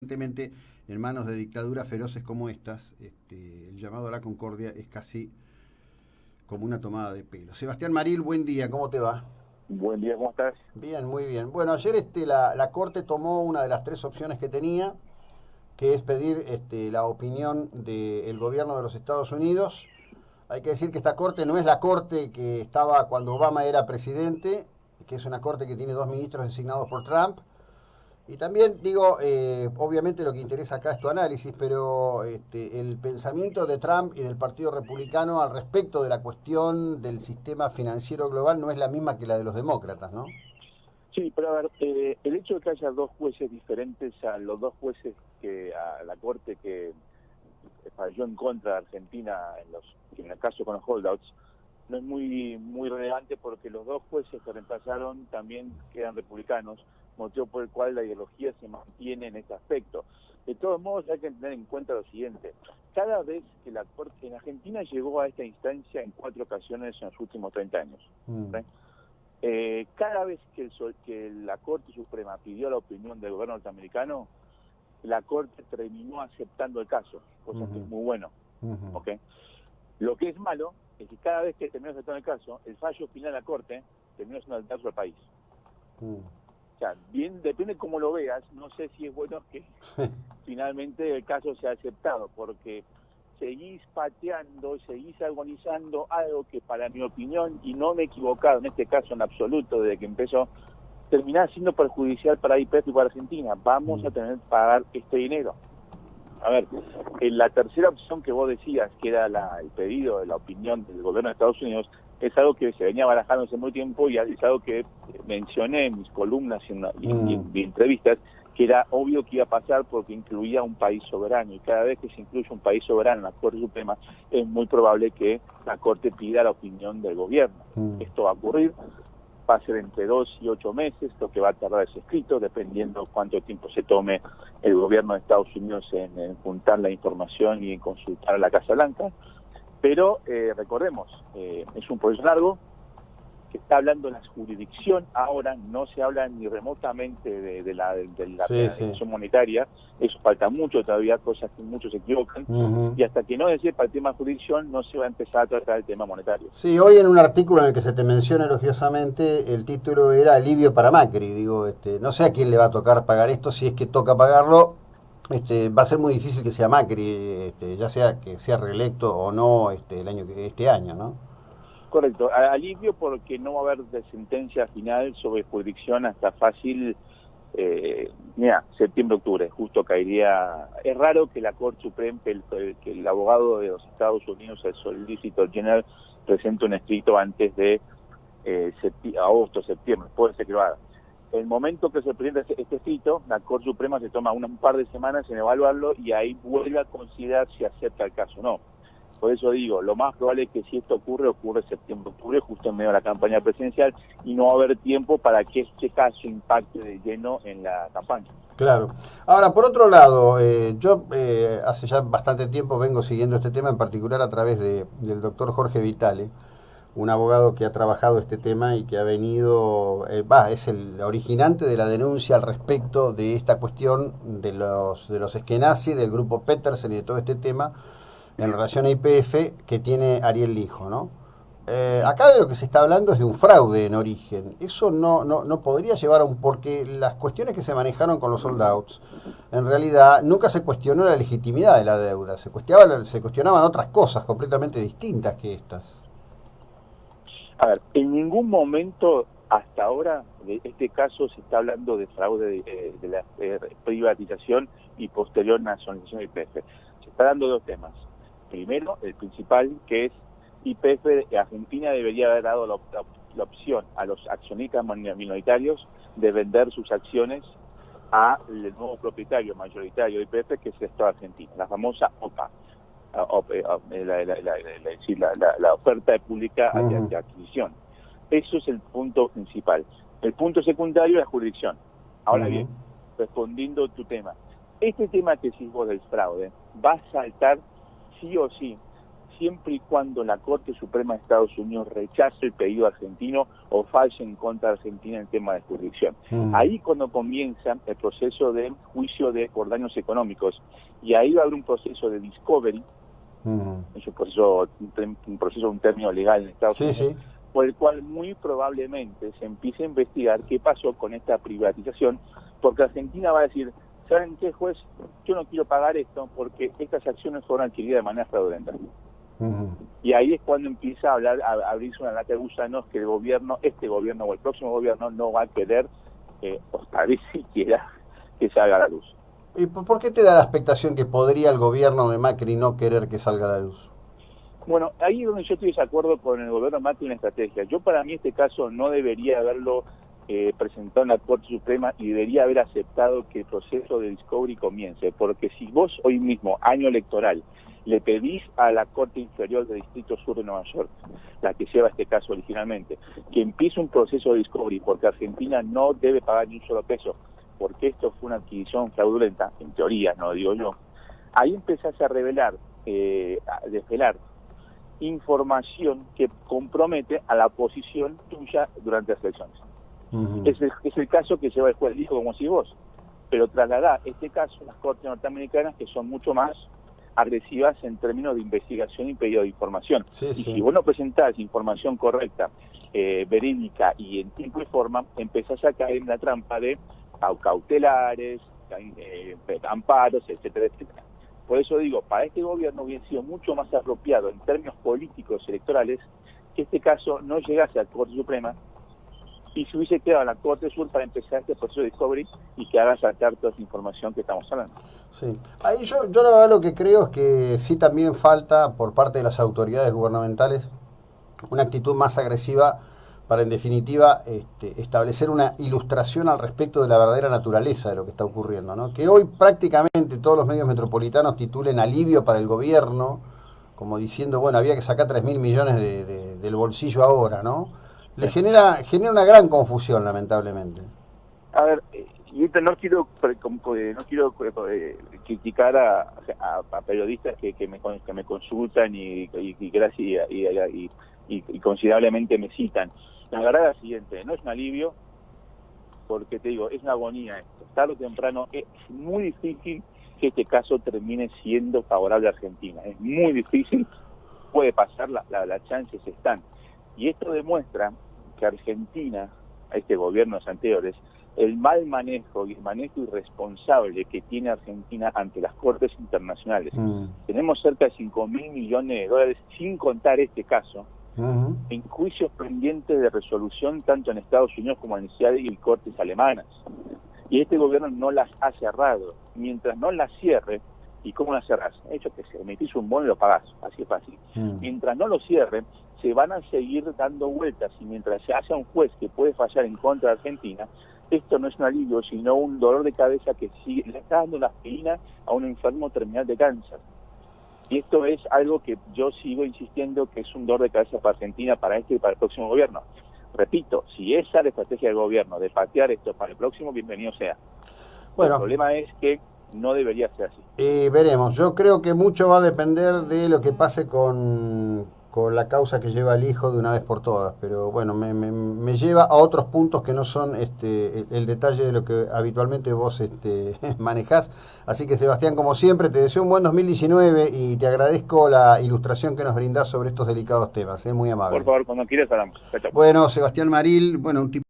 Evidentemente, en manos de dictaduras feroces como estas, el llamado a la concordia es casi como una tomada de pelo. Sebastián Maril, buen día, ¿cómo te va? Buen día, ¿cómo estás? Bien, muy bien. Bueno, ayer la Corte tomó una de las tres opciones que tenía, que es pedir la opinión del gobierno de los Estados Unidos. Hay que decir que esta Corte no es la Corte que estaba cuando Obama era presidente, que es una Corte que tiene dos ministros designados por Trump. Y también digo, obviamente lo que interesa acá es tu análisis, pero el pensamiento de Trump y del Partido Republicano al respecto de la cuestión del sistema financiero global no es la misma que la de los demócratas, ¿no? Sí, pero a ver, el hecho de que haya dos jueces diferentes a los dos jueces a la Corte que falló en contra de Argentina en el caso con los holdouts, no es muy relevante porque los dos jueces que reemplazaron también eran republicanos, motivo por el cual la ideología se mantiene en este aspecto. De todos modos, hay que tener en cuenta lo siguiente: cada vez que la Corte en Argentina llegó a esta instancia en 4 ocasiones en los últimos 30 años, ¿sí? Cada vez que la Corte Suprema pidió la opinión del gobierno norteamericano, la Corte terminó aceptando el caso, cosa que es muy bueno. ¿Okay? Lo que es malo es que cada vez que terminó aceptando el caso, el fallo final de la Corte terminó siendo el caso del país. O sea, bien, depende cómo lo veas, no sé si es bueno que finalmente el caso sea aceptado, porque seguís pateando, seguís agonizando algo que, para mi opinión, y no me he equivocado en este caso en absoluto desde que empezó, terminará siendo perjudicial para YPF y para Argentina. Vamos a tener que pagar este dinero. A ver, en la tercera opción que vos decías, que era el pedido de la opinión del gobierno de Estados Unidos, es algo que se venía barajando hace muy tiempo y es algo que mencioné en mis columnas y en entrevistas, que era obvio que iba a pasar porque incluía un país soberano, y cada vez que se incluye un país soberano en la Corte Suprema es muy probable que la Corte pida la opinión del gobierno. Esto va a ocurrir, va a ser entre 2 y 8 meses, lo que va a tardar ese escrito, dependiendo cuánto tiempo se tome el gobierno de Estados Unidos en juntar la información y en consultar a la Casa Blanca. Pero recordemos, es un proceso largo, que está hablando de la jurisdicción ahora, no se habla ni remotamente de la Sí, sí. penalización monetaria. Eso falta mucho todavía, cosas que muchos se equivocan, y hasta que no se sepa el tema jurisdicción no se va a empezar a tratar el tema monetario. Sí, hoy en un artículo en el que se te menciona elogiosamente, el título era Alivio para Macri. Digo, no sé a quién le va a tocar pagar esto, si es que toca pagarlo, va a ser muy difícil que sea Macri, ya sea que sea reelecto o no este año, ¿no? Correcto, alivio porque no va a haber de sentencia final sobre jurisdicción hasta fácil, mira, septiembre-octubre, justo caería. Es raro que la Corte Suprema, que el abogado de los Estados Unidos, el Solicitor General, presente un escrito antes de agosto, septiembre, puede ser que lo haga. El momento que se presenta este escrito, la Corte Suprema se toma un par de semanas en evaluarlo y ahí vuelve a considerar si acepta el caso o no. Por eso digo, lo más probable es que si esto ocurre septiembre-octubre, justo en medio de la campaña presidencial, y no va a haber tiempo para que este caso impacte de lleno en la campaña. Claro. Ahora, por otro lado, yo hace ya bastante tiempo vengo siguiendo este tema, en particular a través del doctor Jorge Vitale, un abogado que ha trabajado este tema y que ha venido, es el originante de la denuncia al respecto de esta cuestión de los eskenazi, del grupo Petersen y de todo este tema en relación a YPF que tiene Ariel Lijo, ¿no? Acá de lo que se está hablando es de un fraude en origen. Eso no podría llevar a un... Porque las cuestiones que se manejaron con los sold outs, en realidad nunca se cuestionó la legitimidad de la deuda. Se cuestionaban otras cosas completamente distintas que estas. A ver, en ningún momento hasta ahora de este caso se está hablando de fraude de la privatización y posterior nacionalización de YPF. Se está dando dos temas. Primero, el principal, que es YPF de Argentina debería haber dado la opción a los accionistas minoritarios de vender sus acciones al nuevo propietario mayoritario de YPF, que es el Estado argentino, la famosa OPA. La oferta pública de adquisición. Eso es el punto principal. El punto secundario es la jurisdicción. Ahora bien, respondiendo a tu tema, este tema que decís vos del fraude va a saltar sí o sí siempre y cuando la Corte Suprema de Estados Unidos rechace el pedido argentino o falle en contra de Argentina en tema de jurisdicción. Ahí cuando comienza el proceso de juicio por daños económicos, y ahí va a haber un proceso de discovery, es un término legal en Estados Unidos, por el cual muy probablemente se empiece a investigar qué pasó con esta privatización, porque Argentina va a decir, ¿saben qué, juez? Yo no quiero pagar esto porque estas acciones fueron adquiridas de manera fraudulenta. Y ahí es cuando empieza a abrirse una lata de gusanos que este gobierno o el próximo gobierno no va a querer, o tal vez siquiera, que salga a la luz. ¿Y por qué te da la expectación que podría el gobierno de Macri no querer que salga a la luz? Bueno, ahí es donde yo estoy de acuerdo con el gobierno Macri en la estrategia. Yo para mí este caso no debería haberlo presentado en la Corte Suprema y debería haber aceptado que el proceso de discovery comience, porque si vos hoy mismo, año electoral, le pedís a la Corte Inferior del Distrito Sur de Nueva York, la que lleva este caso originalmente, que empiece un proceso de discovery, porque Argentina no debe pagar ni un solo peso, porque esto fue una adquisición fraudulenta, en teoría, no digo yo, ahí empezás a revelar, a desvelar información que compromete a la posición tuya durante las elecciones. Es el caso que lleva el juez, dijo como si vos, pero trasladá este caso a las cortes norteamericanas, que son mucho más agresivas en términos de investigación y pedido de información. Si vos no presentás información correcta, verídica y en tiempo y forma, empezás a caer en la trampa de cautelares, amparos, etcétera, etcétera. Por eso digo, para este gobierno hubiera sido mucho más apropiado en términos políticos electorales que este caso no llegase a la Corte Suprema y se hubiese quedado en la Corte Sur para empezar este proceso de discovery y que haga sacar toda esa información que estamos hablando. Sí, ahí yo la verdad lo que creo es que sí también falta por parte de las autoridades gubernamentales una actitud más agresiva para en definitiva establecer una ilustración al respecto de la verdadera naturaleza de lo que está ocurriendo, ¿no? Que hoy prácticamente todos los medios metropolitanos titulen alivio para el gobierno, como diciendo, bueno, había que sacar 3.000 millones del bolsillo ahora, ¿no? Le genera una gran confusión, lamentablemente. A ver, yo no quiero criticar a periodistas que me consultan y considerablemente me citan. La verdad es la siguiente, no es un alivio, porque te digo, es una agonía esto. Tarde o temprano es muy difícil que este caso termine siendo favorable a Argentina. Es muy difícil, puede pasar, las chances están. Y esto demuestra que Argentina, a este gobiernos anteriores, el mal manejo y el manejo irresponsable que tiene Argentina ante las cortes internacionales. Tenemos cerca de 5.000 millones de dólares, sin contar este caso, en juicios pendientes de resolución tanto en Estados Unidos como en Israel y cortes alemanas. Y este gobierno no las ha cerrado. Mientras no las cierre, ¿y cómo las cerrás? Hecho que se emitís un bono y lo pagás, así es fácil. Mientras no lo cierre, se van a seguir dando vueltas, y mientras se haya un juez que puede fallar en contra de Argentina, esto no es un alivio, sino un dolor de cabeza que sigue, le está dando la aspirina a un enfermo terminal de cáncer. Y esto es algo que yo sigo insistiendo que es un dolor de cabeza para Argentina, para este y para el próximo gobierno. Repito, si esa es la estrategia del gobierno, de patear esto para el próximo, bienvenido sea. Bueno, el problema es que no debería ser así. Veremos. Yo creo que mucho va a depender de lo que pase con la causa que lleva el hijo de una vez por todas. Pero bueno, me lleva a otros puntos que no son el detalle de lo que habitualmente vos manejás. Así que, Sebastián, como siempre, te deseo un buen 2019 y te agradezco la ilustración que nos brindás sobre estos delicados temas. Muy amable. Por favor, cuando quieras hablamos. Bueno, Sebastián Maril, bueno, un tipo